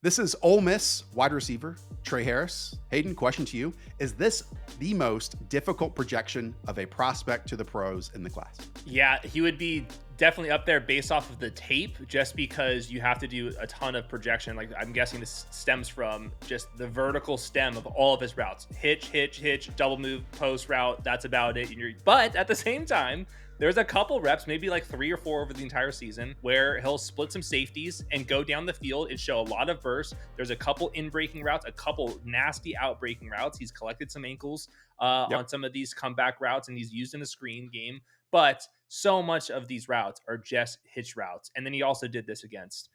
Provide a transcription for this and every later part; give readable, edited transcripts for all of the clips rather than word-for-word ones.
This is Ole Miss wide receiver Tre Harris. Hayden, question to you. Is this the most difficult projection of a prospect to the pros in the class? Yeah, he would be definitely up there based off of the tape, just because you have to do a ton of projection. Like, I'm guessing this stems from just the vertical stem of all of his routes: hitch, hitch, hitch, double move, post route. That's about it. But at the same time, there's a couple reps, maybe like 3 or 4 over the entire season, where he'll split some safeties and go down the field and show a lot of burst. There's a couple in breaking routes, a couple nasty out breaking routes. He's collected some ankles Yep. on some of these comeback routes, and he's used in a screen game. But so much of these routes are just hitch routes. And then he also did this against,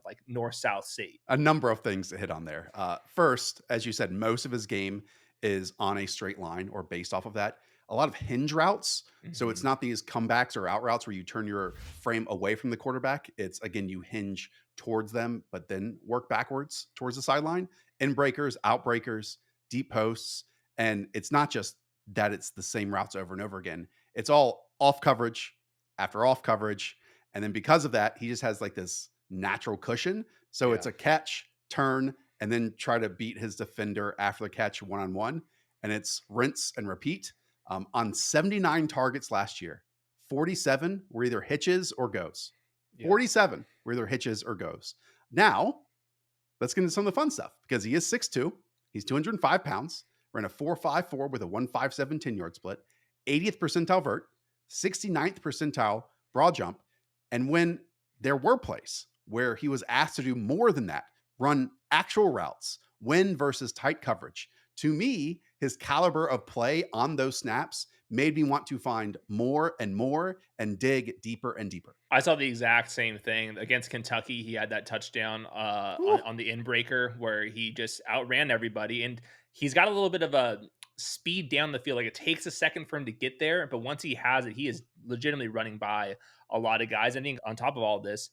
like North South State. A number of things to hit on there. First, as you said, most of his game is on a straight line or based off of that. A lot of hinge routes. So it's Mhm. not these comebacks or out routes where you turn your frame away from the quarterback. It's again, you hinge towards them, but then work backwards towards the sideline. In breakers, out breakers, deep posts. And it's not just that it's the same routes over and over again. It's all off coverage after off coverage. And then because of that, he just has like this natural cushion, so it's Yeah. a catch, turn, and then try to beat his defender after the catch one on one. And it's rinse and repeat. On 79 targets last year, 47 were either hitches or goes. Yeah. 47 were either hitches or goes. Now, let's get into some of the fun stuff because he is 6'2. He's 205 pounds, ran a 4.54 with a 1.57 10-yard split, 80th percentile vert, 69th percentile broad jump. And when there were plays where he was asked to do more than that, run actual routes, win versus tight coverage, to me, his caliber of play on those snaps made me want to find more and more and dig deeper and deeper. I saw the exact same thing against Kentucky. He had that touchdown Woo. on the inbreaker where he just outran everybody, and he's got a little bit of a speed down the field. Like, it takes a second for him to get there, but once he has it, he is legitimately running by a lot of guys. I think on top of all this,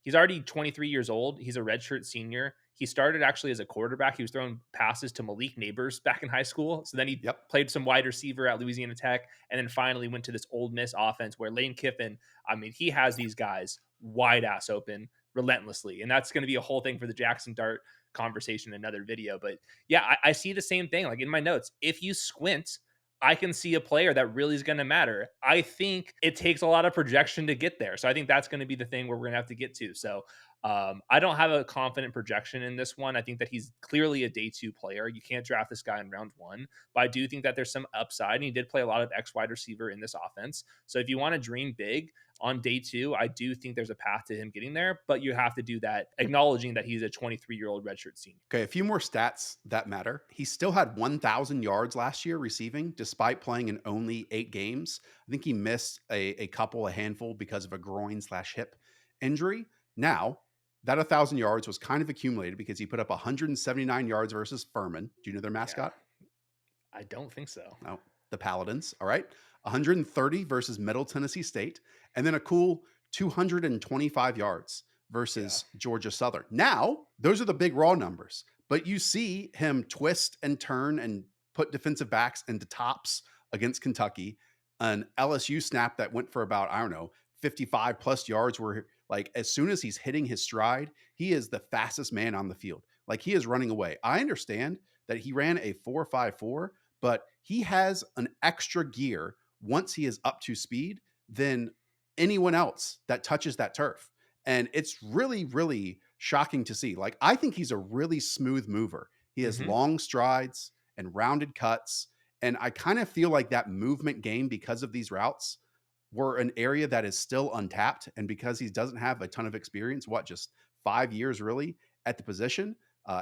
he's already 23 years old. He's a redshirt senior. He started actually as a quarterback. He was throwing passes to Malik Neighbors back in high school. So then he Yep. played some wide receiver at Louisiana Tech, and then finally went to this Ole Miss offense where Lane Kiffin, I mean, he has these guys wide ass open relentlessly. And that's going to be a whole thing for the Jackson Dart conversation in another video. But yeah, I see the same thing. Like, in my notes, if you squint, I can see a player that really is going to matter. I think it takes a lot of projection to get there. So I think that's going to be the thing where we're going to have to get to. So I don't have a confident projection in this one. I think that he's clearly a day 2 player. You can't draft this guy in round 1, but I do think that there's some upside. And he did play a lot of X wide receiver in this offense. So if you want to dream big on day 2, I do think there's a path to him getting there, but you have to do that acknowledging that he's a 23-year-old redshirt senior. Okay, a few more stats that matter. He still had 1,000 yards last year receiving, despite playing in only 8 games. I think he missed a handful because of a groin slash hip injury. Now, that 1,000 yards was kind of accumulated because he put up 179 yards versus Furman. Do you know their Yeah, mascot? I don't think so. No, the Paladins. All right. 130 versus Middle Tennessee State. And then a cool 225 yards Yeah. versus Georgia Southern. Now, those are the big raw numbers, but you see him twist and turn and put defensive backs into tops against Kentucky. An LSU snap that went for about, I don't know, 55 plus yards, where like as soon as he's hitting his stride, he is the fastest man on the field. Like, he is running away. I understand that he ran a 4.54, but he has an extra gear once he is up to speed than anyone else that touches that turf. And it's really, really shocking to see. Like, I think he's a really smooth mover. He has Hmm. long strides and rounded cuts. And I kind of feel like that movement game, because of these routes, were an area that is still untapped. And because he doesn't have a ton of experience, just 5 years really at the position,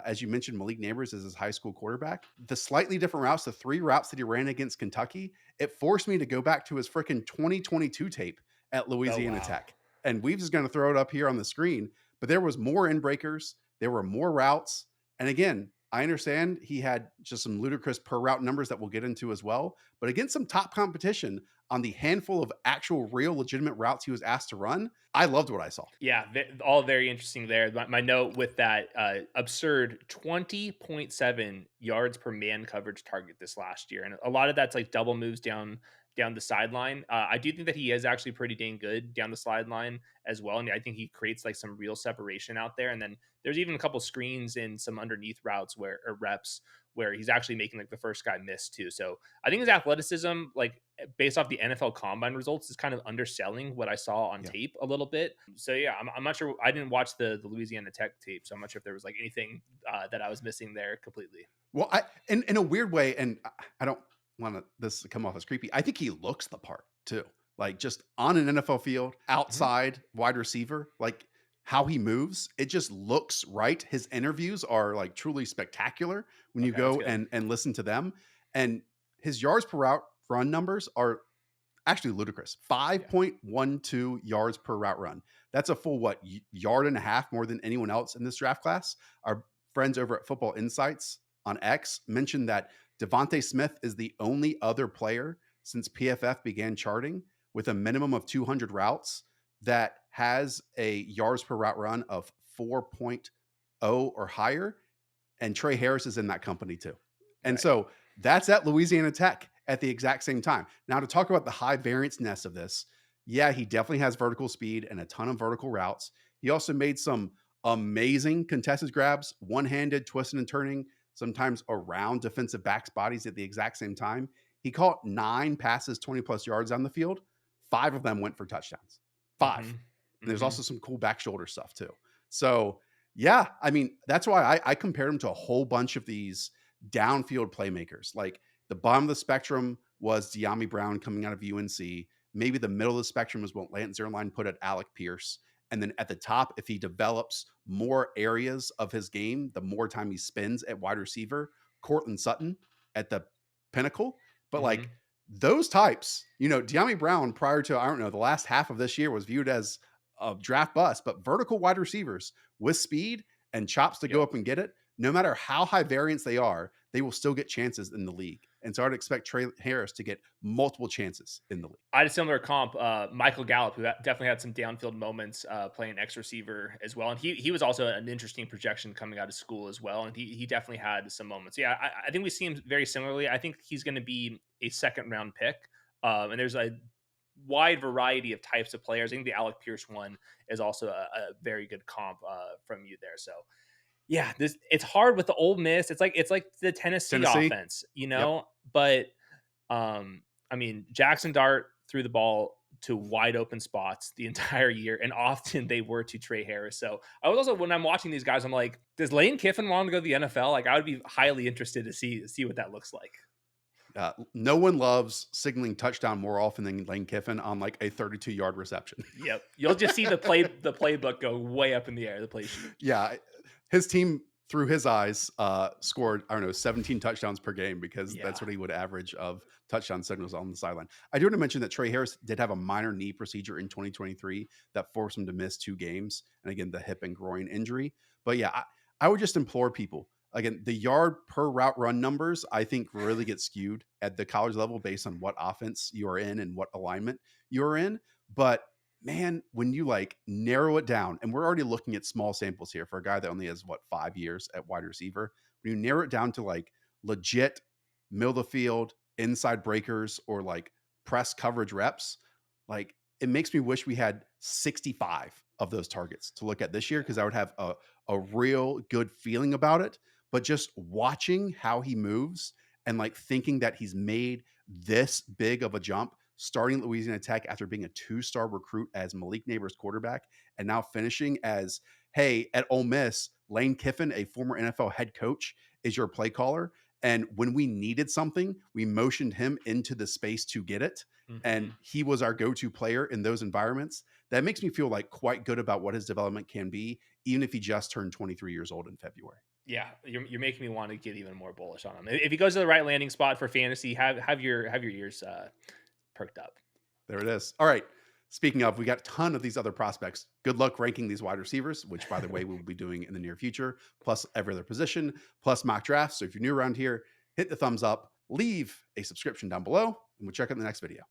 as you mentioned, Malik Neighbors is his high school quarterback. The slightly different routes, the 3 routes that he ran against Kentucky, it forced me to go back to his freaking 2022 tape at Oh, Louisiana wow. Tech. And we've just going to throw it up here on the screen. But there was more in breakers, there were more routes. And again, I understand he had just some ludicrous per route numbers that we'll get into as well. But against some top competition on the handful of actual, real, legitimate routes he was asked to run, I loved what I saw. Yeah, all very interesting there. My note with that absurd 20.7 yards per man coverage target this last year. And a lot of that's like double moves down down the sideline. I do think that he is actually pretty dang good down the sideline as well, and I think he creates like some real separation out there. And then there's even a couple screens in some underneath routes where or reps where he's actually making like the first guy miss too. So I think his athleticism, like based off the NFL Combine results, is kind of underselling what I saw on Yeah. tape a little bit. So yeah, I'm not sure. I didn't watch the Louisiana Tech tape, so I'm not sure if there was like anything that I was missing there completely. Well, in a weird way, and I don't want this to come off as creepy. I think he looks the part too. Like just on an NFL field, Mhm. outside wide receiver, like how he moves, it just looks right. His interviews are like truly spectacular when you Okay, that's go good. and listen to them. And his yards per route run numbers are actually ludicrous. Yeah. 5.12 yards per route run. That's a full yard and a half more than anyone else in this draft class. Our friends over at Football Insights on X mentioned that Devontae Smith is the only other player since PFF began charting with a minimum of 200 routes that has a yards per route run of 4.0 or higher, and Tre Harris is in that company too. And Right. so that's at Louisiana Tech at the exact same time. Now, to talk about the high variance ness of this, yeah, he definitely has vertical speed and a ton of vertical routes. He also made some amazing contested grabs, one handed, twisting and turning, sometimes around defensive backs' bodies at the exact same time. He caught 9 passes, 20 plus yards on the field. 5 of them went for touchdowns. 5. Mhm. And there's Mhm. also some cool back shoulder stuff too. So yeah, I mean, that's why I compared him to a whole bunch of these downfield playmakers. Like the bottom of the spectrum was De'Ami Brown coming out of UNC. Maybe the middle of the spectrum is what Lance Zierlein put at Alec Pierce. And then at the top, if he develops more areas of his game, the more time he spends at wide receiver, Cortland Sutton at the pinnacle. But like Mhm. those types, De'Ami Brown prior to, I don't know, the last half of this year was viewed as a draft bust, but vertical wide receivers with speed and chops to go Yep. up and get it, no matter how high variance they are, they will still get chances in the league. And so I'd expect Tre Harris to get multiple chances in the league. I had a similar comp, Michael Gallup, who definitely had some downfield moments playing X receiver as well, and he was also an interesting projection coming out of school as well, and he definitely had some moments. Yeah, I think we see him very similarly. I think he's going to be a second round pick, and there's a wide variety of types of players. I think the Alec Pierce one is also a very good comp from you there. So yeah, this it's hard with the Ole Miss. It's like the Tennessee Tennessee. offense, Yep. but I mean, Jackson Dart threw the ball to wide open spots the entire year, and often they were to Tre Harris. So I was also when I'm watching these guys, I'm like, does Lane Kiffin want to go to the NFL? Like, I would be highly interested to see what that looks like. No one loves signaling touchdown more often than Lane Kiffin on like a 32-yard reception. Yep, you'll just see the playbook go way up in the air, the play sheet. Yeah, his team through his eyes scored, I don't know, 17 touchdowns per game because that's Yeah. what he would average of touchdown signals on the sideline. I do want to mention that Tre Harris did have a minor knee procedure in 2023 that forced him to miss 2 games, and again the hip and groin injury. But yeah, I would just implore people, again, the yard per route run numbers I think really get skewed at the college level based on what offense you are in and what alignment you're in. But man, when you like narrow it down, and we're already looking at small samples here for a guy that only has 5 years at wide receiver. When you narrow it down to like legit middle of the field, inside breakers, or like press coverage reps, like it makes me wish we had 65 of those targets to look at this year because I would have a real good feeling about it. But just watching how he moves and like thinking that he's made this big of a jump starting at Louisiana Tech after being a 2-star recruit as Malik Neighbors quarterback and now finishing as, hey, at Ole Miss, Lane Kiffin, a former NFL head coach, is your play caller. And when we needed something, we motioned him into the space to get it. And Mhm. he was our go to player in those environments. That makes me feel like quite good about what his development can be, even if he just turned 23 years old in February. Yeah, you're making me want to get even more bullish on him. If he goes to the right landing spot for fantasy, have your ears perked up. There it is. All right. Speaking of, we got a ton of these other prospects. Good luck ranking these wide receivers, which, by the way, we will be doing in the near future, plus every other position, plus mock drafts. So if you're new around here, hit the thumbs up, leave a subscription down below, and we'll check out the next video.